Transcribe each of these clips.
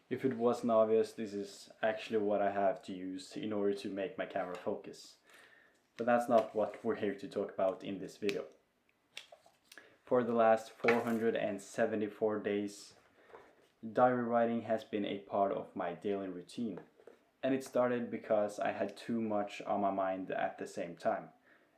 If it wasn't obvious, this is actually what I have to use in order to make my camera focus. But that's not what we're here to talk about in this video. For the last 474 days, diary writing has been a part of my daily routine. And it started because I had too much on my mind at the same time,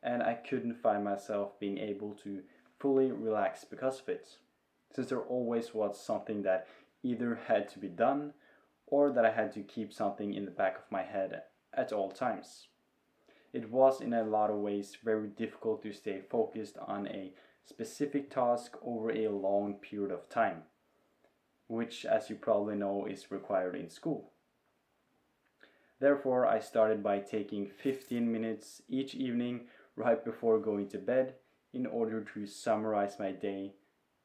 and I couldn't find myself being able to fully relax because of it, since there always was something that either had to be done or that I had to keep something in the back of my head at all times. It was in a lot of ways very difficult to stay focused on a specific task over a long period of time, which, as you probably know, is required in school. Therefore, I started by taking 15 minutes each evening right before going to bed in order to summarize my day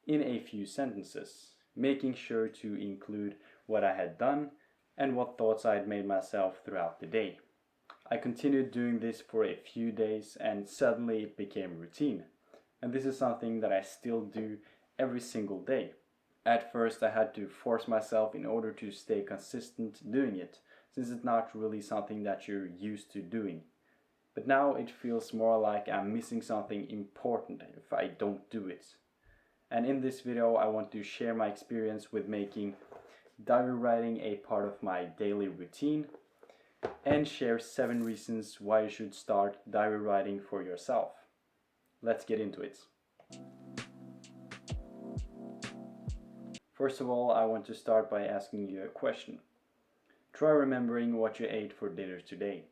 in a few sentences, making sure to include what I had done and what thoughts I had made myself throughout the day. I continued doing this for a few days and suddenly it became routine. And this is something that I still do every single day. At first, I had to force myself in order to stay consistent doing it, since it's not really something that you're used to doing. But now it feels more like I'm missing something important if I don't do it. And in this video, I want to share my experience with making diary writing a part of my daily routine and share 7 reasons why you should start diary writing for yourself. Let's get into it. First of all, I want to start by asking you a question. Try remembering what you ate for dinner today,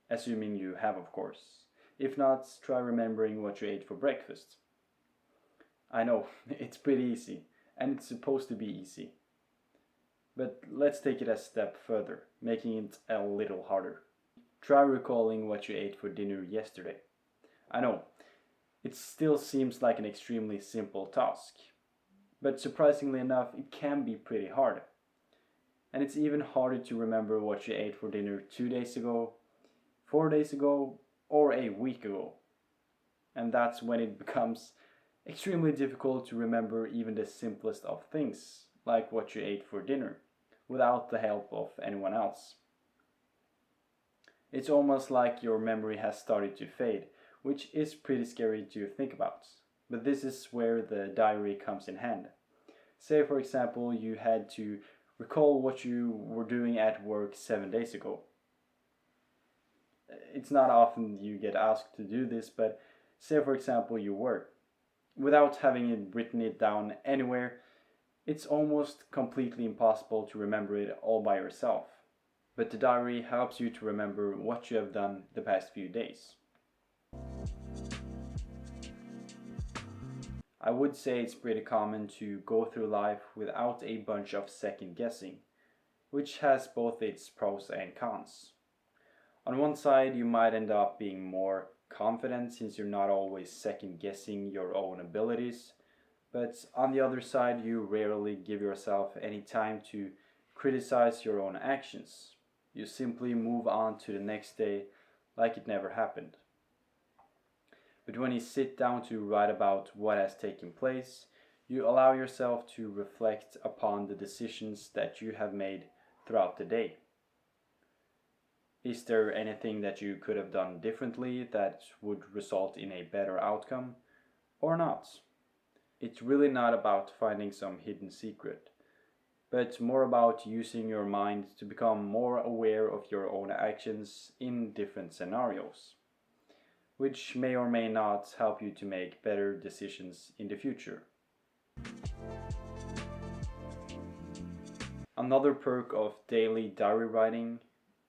assuming you have, of course. If not, try remembering what you ate for breakfast. I know, it's pretty easy, and it's supposed to be easy. But let's take it a step further, making it a little harder. Try recalling what you ate for dinner yesterday. I know, it still seems like an extremely simple task, but surprisingly enough, it can be pretty hard. And it's even harder to remember what you ate for dinner 2 days ago, 4 days ago, or a week ago. And that's when it becomes extremely difficult to remember even the simplest of things, like what you ate for dinner, without the help of anyone else. It's almost like your memory has started to fade, which is pretty scary to think about. But this is where the diary comes in hand. Say, for example, you had to recall what you were doing at work 7 days ago. It's not often you get asked to do this, but say, for example, you were. Without having written it down anywhere, it's almost completely impossible to remember it all by yourself. But the diary helps you to remember what you have done the past few days. I would say it's pretty common to go through life without a bunch of second guessing, which has both its pros and cons. On one side, you might end up being more confident since you're not always second guessing your own abilities, but on the other side, you rarely give yourself any time to criticize your own actions. You simply move on to the next day like it never happened. But when you sit down to write about what has taken place, you allow yourself to reflect upon the decisions that you have made throughout the day. Is there anything that you could have done differently that would result in a better outcome, or not? It's really not about finding some hidden secret, but more about using your mind to become more aware of your own actions in different scenarios, which may or may not help you to make better decisions in the future. Another perk of daily diary writing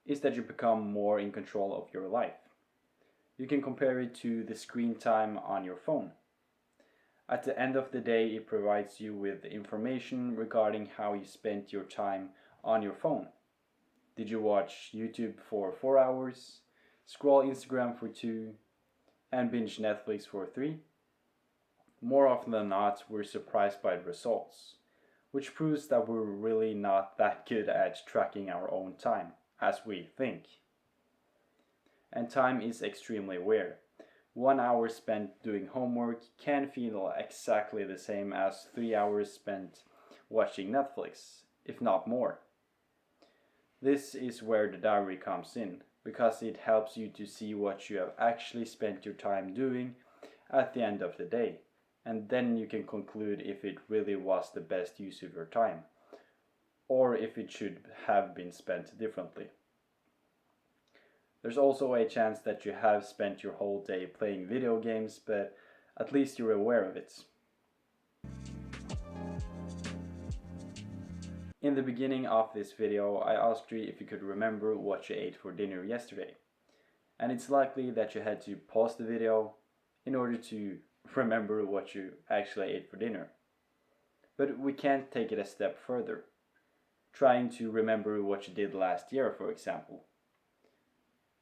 is that you become more in control of your life. You can compare it to the screen time on your phone. At the end of the day, it provides you with information regarding how you spent your time on your phone. Did you watch YouTube for 4 hours, scroll Instagram for 2, and binge Netflix for 3? More often than not, we're surprised by the results, which proves that we're really not that good at tracking our own time as we think. And time is extremely weird. 1 hour spent doing homework can feel exactly the same as 3 hours spent watching Netflix, if not more. This is where the diary comes in, because it helps you to see what you have actually spent your time doing at the end of the day, and then you can conclude if it really was the best use of your time, or if it should have been spent differently. There's also a chance that you have spent your whole day playing video games, but at least you're aware of it. In the beginning of this video, I asked you if you could remember what you ate for dinner yesterday. And it's likely that you had to pause the video in order to remember what you actually ate for dinner. But we can't take it a step further, trying to remember what you did last year, for example.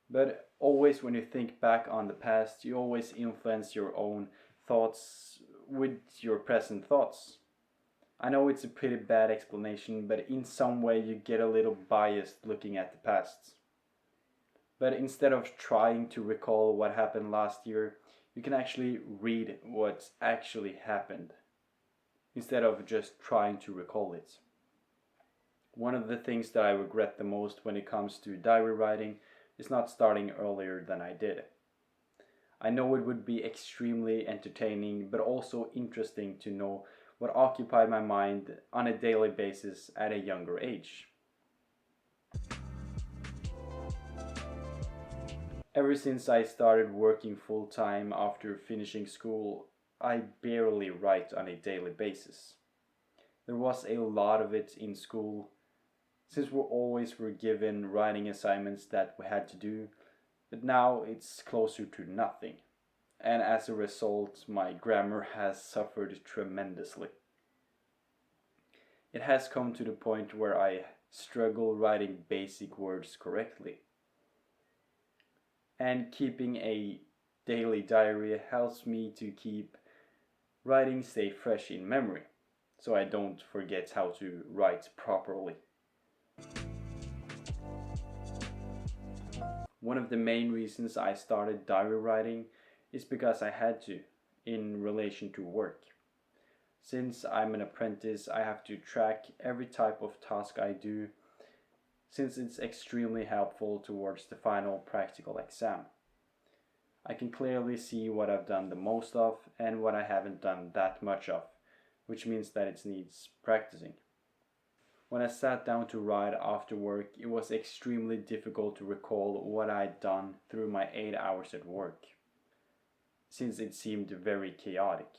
But always when you think back on the past, you always influence your own thoughts with your present thoughts. I know it's a pretty bad explanation, but in some way you get a little biased looking at the past. But instead of trying to recall what happened last year, you can actually read what actually happened, instead of just trying to recall it. One of the things that I regret the most when it comes to diary writing is not starting earlier than I did. I know it would be extremely entertaining, but also interesting to know what occupied my mind on a daily basis at a younger age. Ever since I started working full time after finishing school, I barely write on a daily basis. There was a lot of it in school, since we always were given writing assignments that we had to do, but now it's closer to nothing. And as a result, my grammar has suffered tremendously. It has come to the point where I struggle writing basic words correctly. And keeping a daily diary helps me to keep writing stay fresh in memory, so I don't forget how to write properly. One of the main reasons I started diary writing is because I had to, in relation to work. Since I'm an apprentice, I have to track every type of task I do, since it's extremely helpful towards the final practical exam. I can clearly see what I've done the most of and what I haven't done that much of, which means that it needs practicing. When I sat down to write after work, it was extremely difficult to recall what I'd done through my 8 hours at work, since it seemed very chaotic.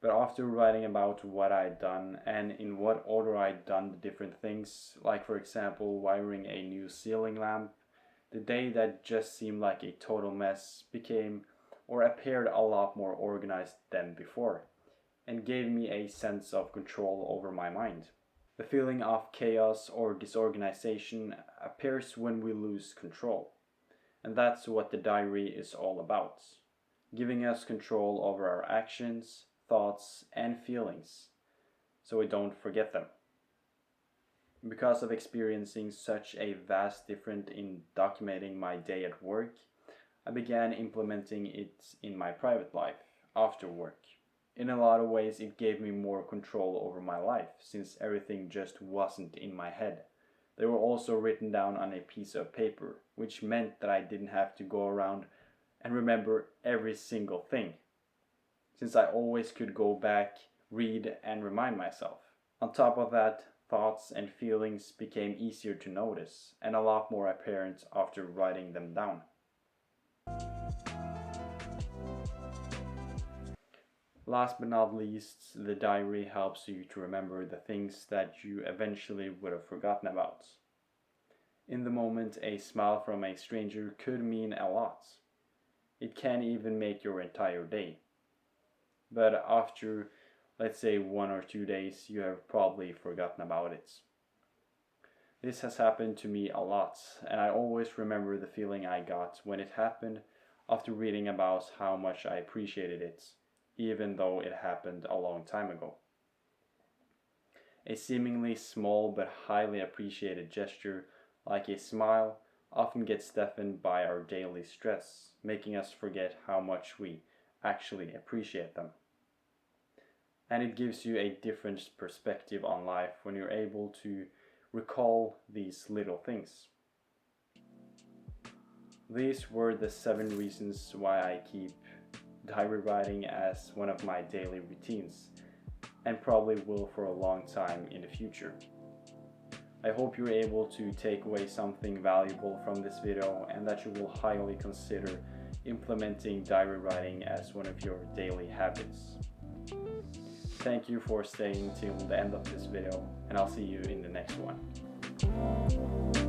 But after writing about what I'd done and in what order I'd done the different things, like for example wiring a new ceiling lamp, the day that just seemed like a total mess became or appeared a lot more organized than before, and gave me a sense of control over my mind. The feeling of chaos or disorganization appears when we lose control, and that's what the diary is all about, giving us control over our actions, thoughts, and feelings, so we don't forget them. Because of experiencing such a vast difference in documenting my day at work, I began implementing it in my private life after work. In a lot of ways, it gave me more control over my life, since everything just wasn't in my head. They were also written down on a piece of paper, which meant that I didn't have to go around and remember every single thing, since I always could go back, read, and remind myself. On top of that, thoughts and feelings became easier to notice and a lot more apparent after writing them down. Last but not least, the diary helps you to remember the things that you eventually would have forgotten about. In the moment, a smile from a stranger could mean a lot. It can even make your entire day. But after, let's say, 1 or 2 days, you have probably forgotten about it. This has happened to me a lot, and I always remember the feeling I got when it happened after reading about how much I appreciated it, even though it happened a long time ago. A seemingly small but highly appreciated gesture, like a smile, often gets deafened by our daily stress, making us forget how much we actually appreciate them. And it gives you a different perspective on life when you're able to recall these little things. These were the 7 reasons why I keep diary writing as one of my daily routines, and probably will for a long time in the future. I hope you're able to take away something valuable from this video and that you will highly consider implementing diary writing as one of your daily habits. Thank you for staying till the end of this video, and I'll see you in the next one.